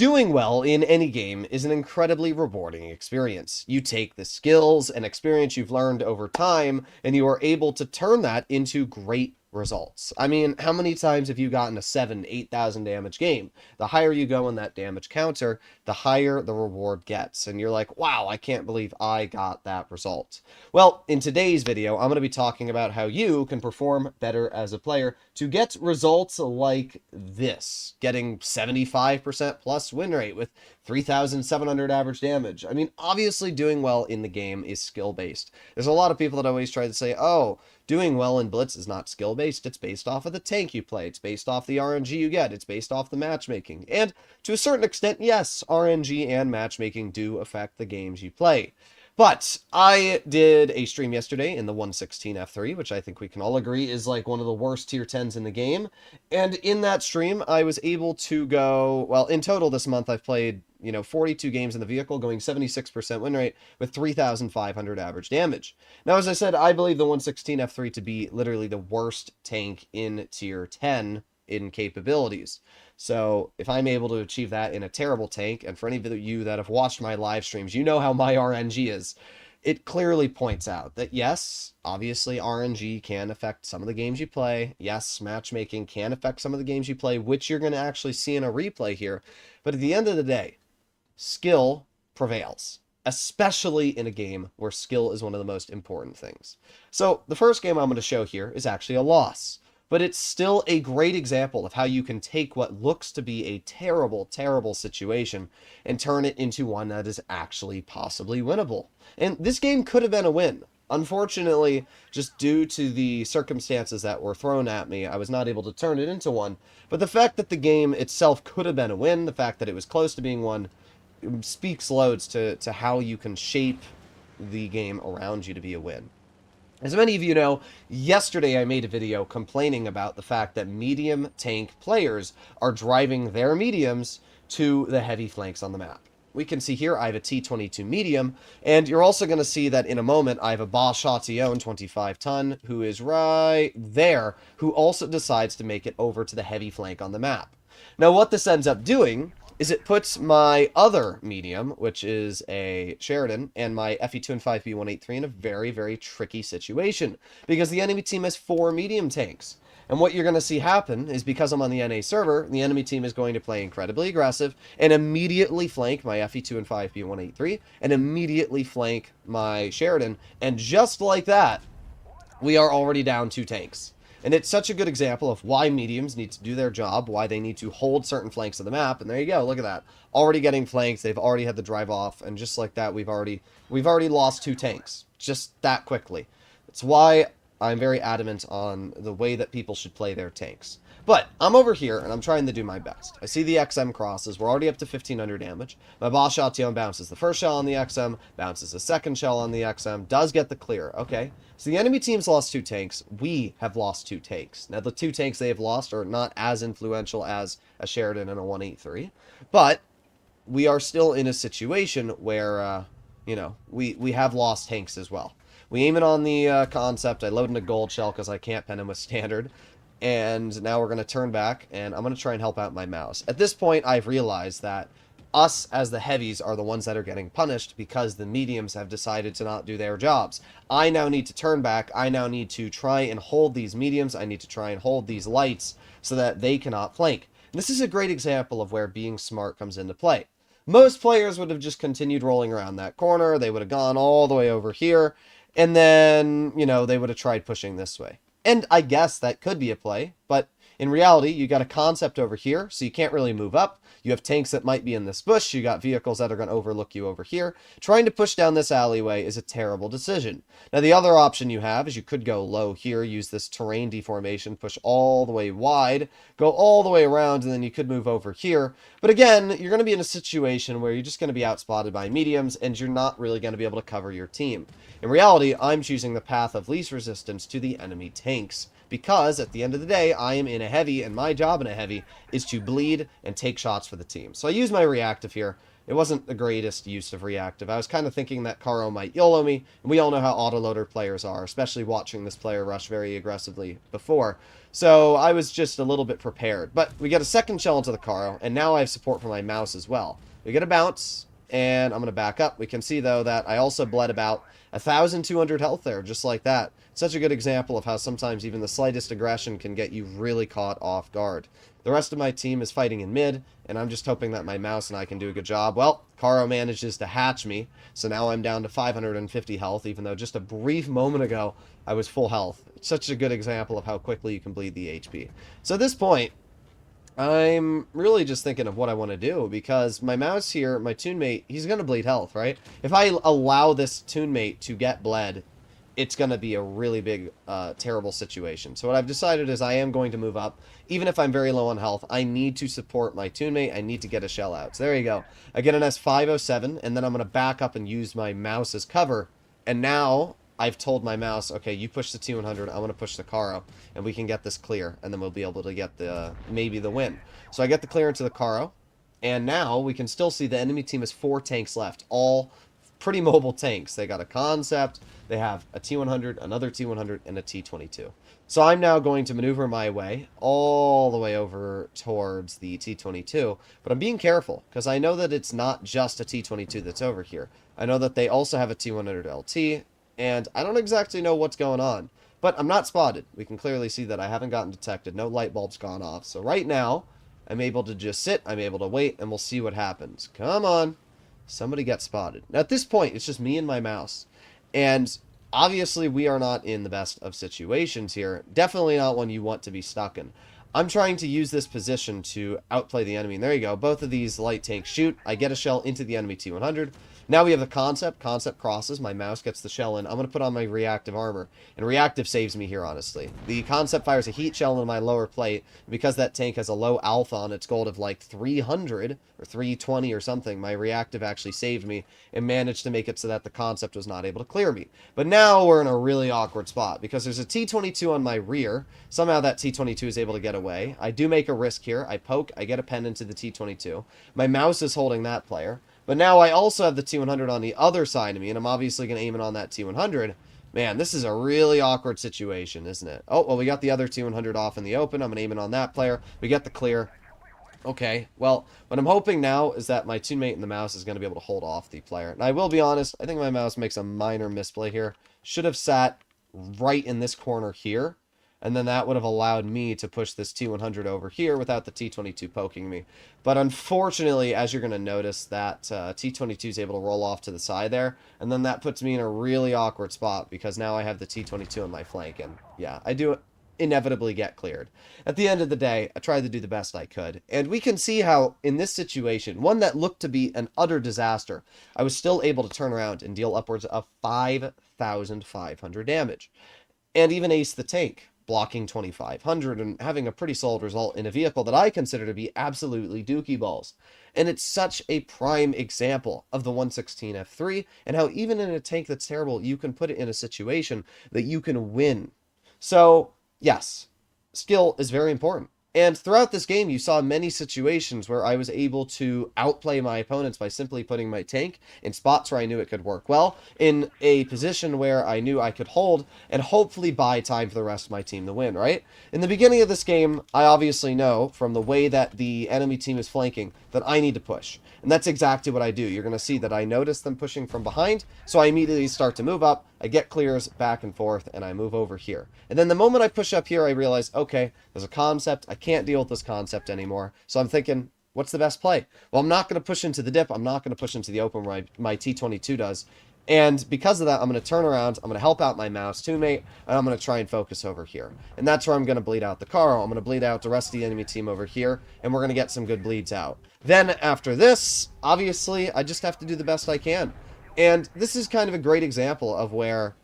Doing well in any game is an incredibly rewarding experience. You take the skills and experience you've learned over time, and you are able to turn that into great results. I mean, how many times have you gotten a 8,000 damage game? The higher you go in that damage counter, the higher the reward gets. And you're like, wow, I can't believe I got that result. Well, in today's video, I'm going to be talking about how you can perform better as a player to get results like this, getting 75% plus win rate with 3,700 average damage. I mean, obviously doing well in the game is skill-based. There's a lot of people that always try to say, oh, doing well in Blitz is not skill-based. It's based off of the tank you play. It's based off the RNG you get. It's based off the matchmaking. And to a certain extent, yes, RNG and matchmaking do affect the games you play. But I did a stream yesterday in the 116 F3, which I think we can all agree is like one of the worst tier 10s in the game. And in that stream, I was able to go, well, in total this month, I've played, 42 games in the vehicle, going 76% win rate with 3,500 average damage. Now, as I said, I believe the 116 F3 to be literally the worst tank in tier 10 in capabilities. So if I'm able to achieve that in a terrible tank, and for any of you that have watched my live streams, you know how my RNG is. It clearly points out that yes, obviously RNG can affect some of the games you play. Yes, matchmaking can affect some of the games you play, which you're going to actually see in a replay here. But at the end of the day, skill prevails, especially in a game where skill is one of the most important things. So the first game I'm going to show here is actually a loss. But it's still a great example of how you can take what looks to be a terrible, terrible situation and turn it into one that is actually possibly winnable. And this game could have been a win. Unfortunately, just due to the circumstances that were thrown at me, I was not able to turn it into one. But the fact that the game itself could have been a win, the fact that it was close to being one, speaks loads to how you can shape the game around you to be a win. As many of you know, yesterday I made a video complaining about the fact that medium tank players are driving their mediums to the heavy flanks on the map. We can see here I have a T22 medium, and you're also going to see that in a moment I have a Bosch Chatillon 25 ton who is right there, who also decides to make it over to the heavy flank on the map. Now what this ends up doing is it puts my other medium, which is a Sheridan, and my FE2 and 5B183 in a very, very tricky situation, because the enemy team has 4 medium tanks. And what you're going to see happen is, because I'm on the NA server, the enemy team is going to play incredibly aggressive and immediately flank my FE2 and 5B183 and immediately flank my Sheridan. And just like that, we are already down 2 tanks. And it's such a good example of why mediums need to do their job, why they need to hold certain flanks of the map. And there you go, look at that. Already getting flanks, they've already had the drive off, and just like that, we've already lost 2 tanks. Just that quickly. It's why I'm very adamant on the way that people should play their tanks. But I'm over here, and I'm trying to do my best. I see the XM crosses. We're already up to 1,500 damage. My Bosch Chatillon bounces the first shell on the XM, bounces the second shell on the XM, does get the clear. Okay, so the enemy team's lost 2 tanks. We have lost 2 tanks. Now, the 2 tanks they have lost are not as influential as a Sheridan and a 183, but we are still in a situation where, we have lost tanks as well. We aim it on the concept. I load in a gold shell because I can't pen him with standard. And now we're going to turn back, and I'm going to try and help out my mouse. At this point, I've realized that us as the heavies are the ones that are getting punished because the mediums have decided to not do their jobs. I now need to turn back. I now need to try and hold these mediums. I need to try and hold these lights so that they cannot flank. And this is a great example of where being smart comes into play. Most players would have just continued rolling around that corner. They would have gone all the way over here, and then, they would have tried pushing this way. And I guess that could be a play, but in reality, you got a concept over here, so you can't really move up. You have tanks that might be in this bush. You got vehicles that are going to overlook you over here. Trying to push down this alleyway is a terrible decision. Now, the other option you have is you could go low here, use this terrain deformation, push all the way wide, go all the way around, and then you could move over here. But again, you're going to be in a situation where you're just going to be outspotted by mediums, and you're not really going to be able to cover your team. In reality, I'm choosing the path of least resistance to the enemy tanks, because at the end of the day, I am in a heavy, and my job in a heavy is to bleed and take shots for the team. So I use my reactive here. It wasn't the greatest use of reactive. I was kind of thinking that Karo might YOLO me, and we all know how autoloader players are, especially watching this player rush very aggressively before. So I was just a little bit prepared. But we get a second shell into the Karo, and now I have support for my mouse as well. We get a bounce, and I'm going to back up. We can see, though, that I also bled about 1,200 health there, just like that. Such a good example of how sometimes even the slightest aggression can get you really caught off guard. The rest of my team is fighting in mid, and I'm just hoping that my mouse and I can do a good job. Well, Karo manages to hatch me, so now I'm down to 550 health, even though just a brief moment ago I was full health. It's such a good example of how quickly you can bleed the HP. So at this point, I'm really just thinking of what I want to do, because my mouse here, my toon mate, he's going to bleed health, right? If I allow this toon mate to get bled, it's going to be a really big, terrible situation. So what I've decided is I am going to move up. Even if I'm very low on health, I need to support my toon mate. I need to get a shell out. So there you go. I get an S507, and then I'm going to back up and use my mouse as cover. And now I've told my mouse, okay, you push the T100, I'm going to push the Karo, and we can get this clear, and then we'll be able to get maybe the win. So I get the clear into the Karo, and now we can still see the enemy team has 4 tanks left, all pretty mobile tanks. They got a concept, they have a T100, another T100, and a T22. So I'm now going to maneuver my way all the way over towards the T22, but I'm being careful, because I know that it's not just a T22 that's over here. I know that they also have a T100 LT, and I don't exactly know what's going on, but I'm not spotted. We can clearly see that I haven't gotten detected. No light bulb's gone off. So right now, I'm able to just sit, I'm able to wait, and we'll see what happens. Come on. Somebody gets spotted. Now, at this point, it's just me and my mouse. And obviously, we are not in the best of situations here. Definitely not one you want to be stuck in. I'm trying to use this position to outplay the enemy. And there you go. Both of these light tanks shoot. I get a shell into the enemy T100. Now we have the concept. Concept crosses. My mouse gets the shell in. I'm going to put on my reactive armor. And reactive saves me here, honestly. The concept fires a heat shell into my lower plate. Because that tank has a low alpha on its gold of like 300 or 320 or something, my reactive actually saved me and managed to make it so that the concept was not able to clear me. But now we're in a really awkward spot because there's a T22 on my rear. Somehow that T22 is able to get away. I do make a risk here. I poke. I get a pen into the T22. My mouse is holding that player. But now I also have the T100 on the other side of me, and I'm obviously going to aim it on that T100. Man, this is a really awkward situation, isn't it? Oh, well, we got the other T100 off in the open. I'm going to aim it on that player. We get the clear. Okay, well, what I'm hoping now is that my teammate in the mouse is going to be able to hold off the player. And I will be honest, I think my mouse makes a minor misplay here. Should have sat right in this corner here. And then that would have allowed me to push this T100 over here without the T22 poking me. But unfortunately, as you're going to notice, that T22 is able to roll off to the side there. And then that puts me in a really awkward spot because now I have the T22 on my flank. And yeah, I do inevitably get cleared. At the end of the day, I tried to do the best I could. And we can see how, in this situation, one that looked to be an utter disaster, I was still able to turn around and deal upwards of 5,500 damage. And even ace the tank, blocking 2,500 and having a pretty solid result in a vehicle that I consider to be absolutely dookie balls. And it's such a prime example of the 116 F3 and how even in a tank that's terrible, you can put it in a situation that you can win. So, yes, skill is very important. And throughout this game, you saw many situations where I was able to outplay my opponents by simply putting my tank in spots where I knew it could work well, in a position where I knew I could hold, and hopefully buy time for the rest of my team to win, right? In the beginning of this game, I obviously know, from the way that the enemy team is flanking, that I need to push. And that's exactly what I do. You're going to see that I notice them pushing from behind, so I immediately start to move up, I get clears back and forth, and I move over here. And then the moment I push up here, I realize, okay, there's a concept. I can't deal with this concept anymore. So I'm thinking, what's the best play? Well, I'm not going to push into the dip. I'm not going to push into the open where my T22 does. And because of that, I'm going to turn around, I'm going to help out my mouse teammate, and I'm going to try and focus over here. And that's where I'm going to bleed out the Karo. I'm going to bleed out the rest of the enemy team over here, and we're going to get some good bleeds out. Then after this, obviously, I just have to do the best I can. And this is kind of a great example of where